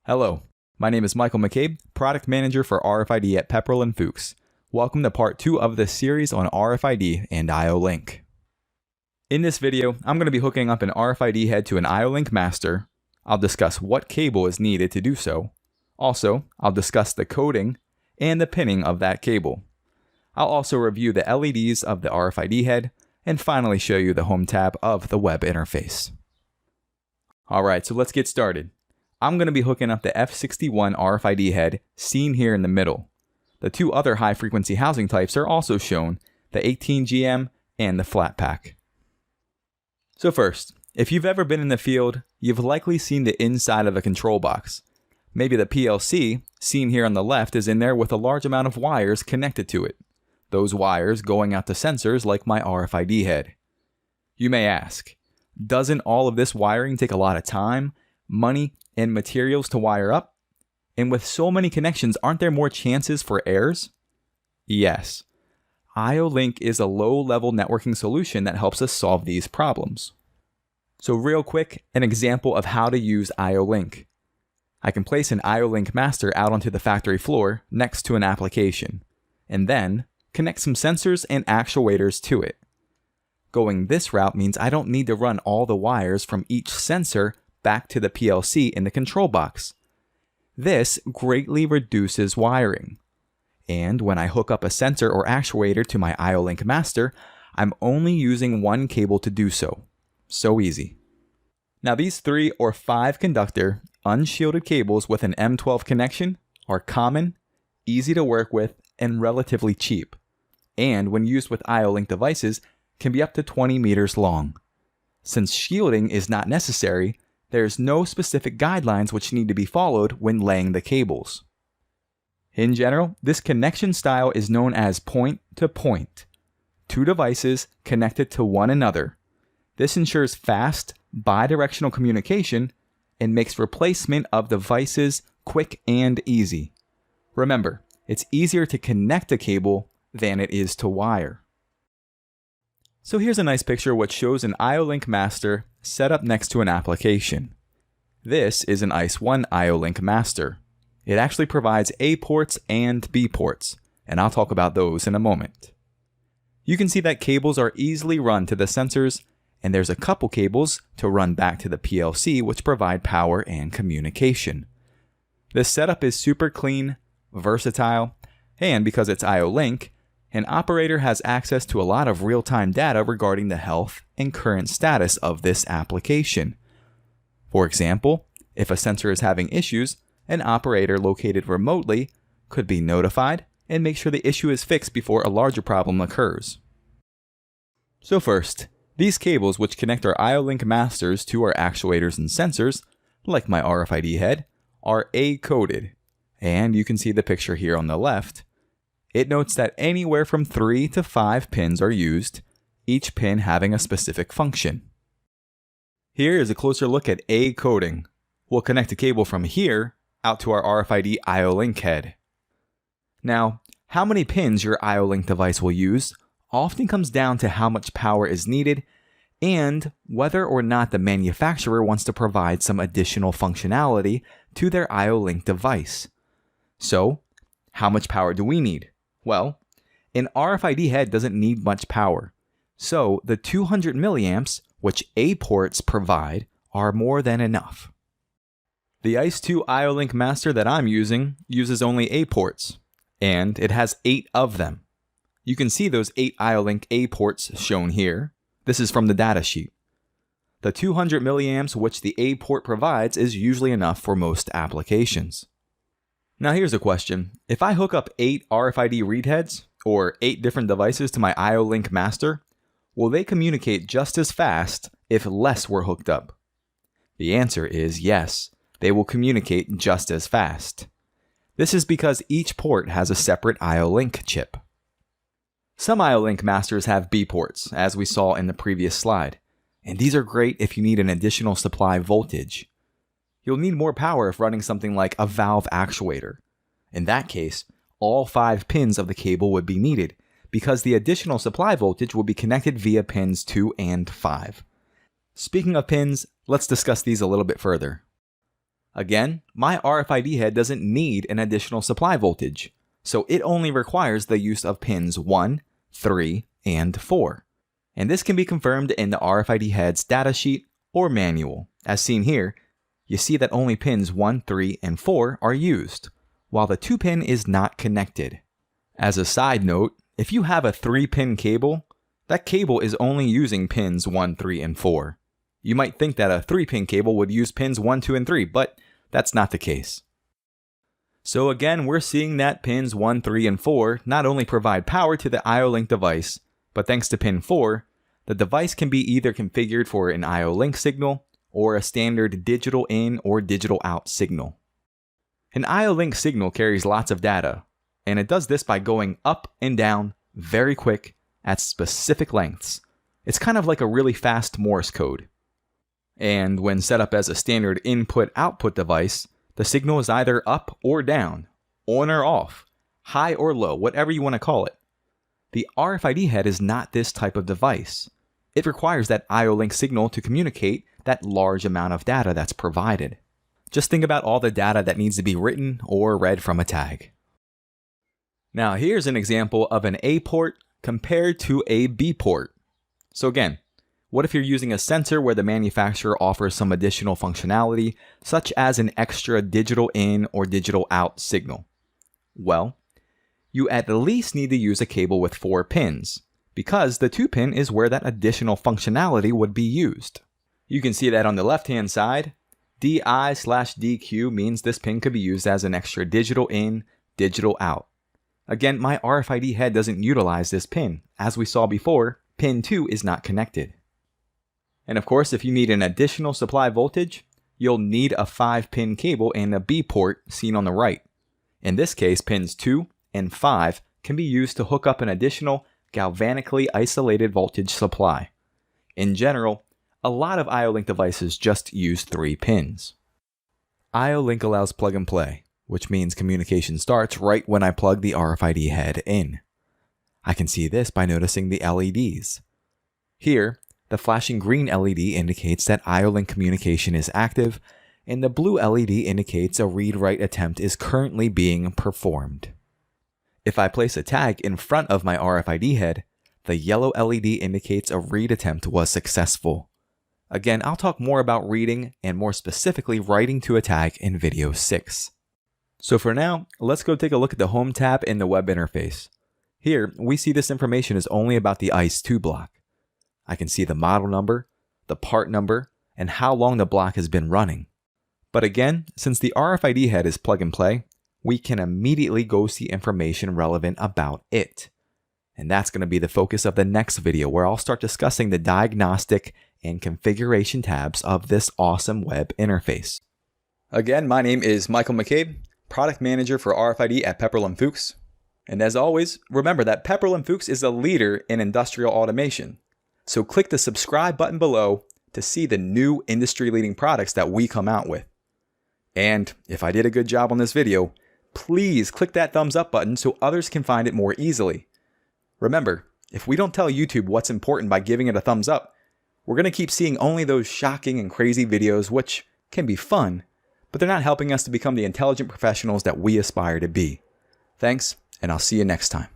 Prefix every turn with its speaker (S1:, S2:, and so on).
S1: Hello, my name is Michael McCabe, Product Manager for RFID at Pepperl+Fuchs. Welcome to part 2 of the series on RFID and IOLink. In this video, I'm going to be hooking up an RFID head to an IOLink master. I'll discuss what cable is needed to do so. Also, I'll discuss the coding and the pinning of that cable. I'll also review the LEDs of the RFID head, and finally show you the home tab of the web interface. Alright, so let's get started. I'm going to be hooking up the F61 RFID head seen here in the middle. The two other high frequency housing types are also shown, the 18GM and the flat pack. So first, if you've ever been in the field, you've likely seen the inside of a control box. Maybe the PLC, seen here on the left, is in there with a large amount of wires connected to it. Those wires going out to sensors like my RFID head. You may ask, doesn't all of this wiring take a lot of time, money, and materials to wire up? And with so many connections, aren't there more chances for errors? Yes. IOLink is a low-level networking solution that helps us solve these problems. So real quick, an example of how to use IOLink. I can place an IOLink master out onto the factory floor next to an application, and then connect some sensors and actuators to it. Going this route means I don't need to run all the wires from each sensor back to the PLC in the control box. This greatly reduces wiring. And when I hook up a sensor or actuator to my IOLink master, I'm only using one cable to do so. So easy. Now these 3 or 5 conductor, unshielded cables with an M12 connection are common, easy to work with, and relatively cheap. And when used with IOLink devices, can be up to 20 meters long. Since shielding is not necessary, there's no specific guidelines which need to be followed when laying the cables. In general, this connection style is known as point-to-point. 2 devices connected to one another. This ensures fast, bidirectional communication and makes replacement of devices quick and easy. Remember, it's easier to connect a cable than it is to wire. So here's a nice picture which shows an IOLink master set up next to an application. This is an ICE1 IOLink master. It actually provides A ports and B ports, and I'll talk about those in a moment. You can see that cables are easily run to the sensors, and there's a couple cables to run back to the PLC which provide power and communication. This setup is super clean, versatile, and because it's IOLink, an operator has access to a lot of real-time data regarding the health and current status of this application. For example, if a sensor is having issues, an operator located remotely could be notified and make sure the issue is fixed before a larger problem occurs. So first, these cables which connect our IOLink masters to our actuators and sensors, like my RFID head, are A-coded, and you can see the picture here on the left. It notes that anywhere from 3 to 5 pins are used, each pin having a specific function. Here is a closer look at A coding. We'll connect a cable from here out to our RFID IOLink head. Now, how many pins your IOLink device will use often comes down to how much power is needed and whether or not the manufacturer wants to provide some additional functionality to their IOLink device. So, how much power do we need? Well, an RFID head doesn't need much power, so the 200 milliamps, which A ports provide, are more than enough. The ICE2 IOLink master that I'm using uses only A ports, and it has 8 of them. You can see those 8 IOLink A ports shown here. This is from the datasheet. The 200 milliamps which the A port provides is usually enough for most applications. Now here's a question. If I hook up 8 RFID read heads, or 8 different devices to my IOLink master, will they communicate just as fast if less were hooked up? The answer is yes, they will communicate just as fast. This is because each port has a separate IOLink chip. Some IOLink masters have B ports, as we saw in the previous slide, and these are great if you need an additional supply voltage. You'll need more power if running something like a valve actuator. In that case, all 5 pins of the cable would be needed, because the additional supply voltage will be connected via pins 2 and 5. Speaking of pins, let's discuss these a little bit further. Again, my RFID head doesn't need an additional supply voltage, so it only requires the use of pins 1, 3, and 4. And this can be confirmed in the RFID head's datasheet or manual. As seen here, you see that only pins 1, 3, and 4 are used, while the 2-pin is not connected. As a side note, if you have a 3-pin cable, that cable is only using pins 1, 3, and 4. You might think that a 3-pin cable would use pins 1, 2, and 3, but that's not the case. So again, we're seeing that pins 1, 3, and 4 not only provide power to the IO-Link device, but thanks to pin 4, the device can be either configured for an IO-Link signal or a standard digital in or digital out signal. An IO-Link signal carries lots of data, and it does this by going up and down very quick at specific lengths. It's kind of like a really fast Morse code. And when set up as a standard input-output device, the signal is either up or down, on or off, high or low, whatever you want to call it. The RFID head is not this type of device. It requires that IO-Link signal to communicate that large amount of data that's provided. Just think about all the data that needs to be written or read from a tag. Now here's an example of an A port compared to a B port. So again, what if you're using a sensor where the manufacturer offers some additional functionality, such as an extra digital in or digital out signal? Well, you at least need to use a cable with 4 pins, because the 2-pin is where that additional functionality would be used. You can see that on the left-hand side, DI/DQ means this pin could be used as an extra digital in, digital out. Again, my RFID head doesn't utilize this pin. As we saw before, pin 2 is not connected. And of course, if you need an additional supply voltage, you'll need a 5-pin cable and a B port seen on the right. In this case, pins 2 and 5 can be used to hook up an additional galvanically isolated voltage supply. In general, a lot of IO-Link devices just use 3 pins. IO-Link allows plug and play, which means communication starts right when I plug the RFID head in. I can see this by noticing the LEDs. Here, the flashing green LED indicates that IO-Link communication is active, and the blue LED indicates a read-write attempt is currently being performed. If I place a tag in front of my RFID head, the yellow LED indicates a read attempt was successful. Again, I'll talk more about reading and more specifically writing to a tag in video 6. So for now, let's go take a look at the Home tab in the web interface. Here, we see this information is only about the ICE2 block. I can see the model number, the part number, and how long the block has been running. But again, since the RFID head is plug and play, we can immediately go see information relevant about it. And that's going to be the focus of the next video, where I'll start discussing the diagnostic and configuration tabs of this awesome web interface. Again, my name is Michael McCabe, Product Manager for RFID at Pepperl+Fuchs. And as always, remember that Pepperl+Fuchs is a leader in industrial automation. So click the subscribe button below to see the new industry-leading products that we come out with. And if I did a good job on this video, please click that thumbs up button so others can find it more easily. Remember, if we don't tell YouTube what's important by giving it a thumbs up, we're going to keep seeing only those shocking and crazy videos, which can be fun, but they're not helping us to become the intelligent professionals that we aspire to be. Thanks, and I'll see you next time.